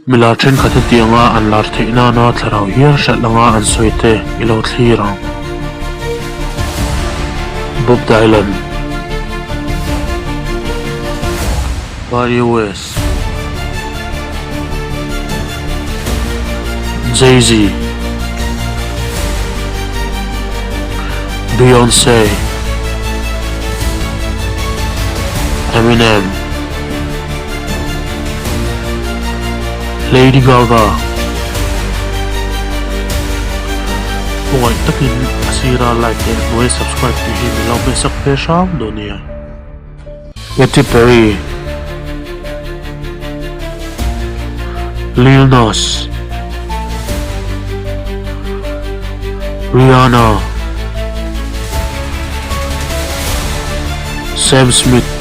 milar thenkhat tianga an lar theihnan a thlaurau hial hralh anga an sawi ilo thlirang Bob Dylan US Jay-Z Beyonce Eminem Lady Gaga Huwag takin asira like and huwag subscribe to him ilaw may sakpesang dunia Katy Perry Lil Nas Rihanna Sam Smith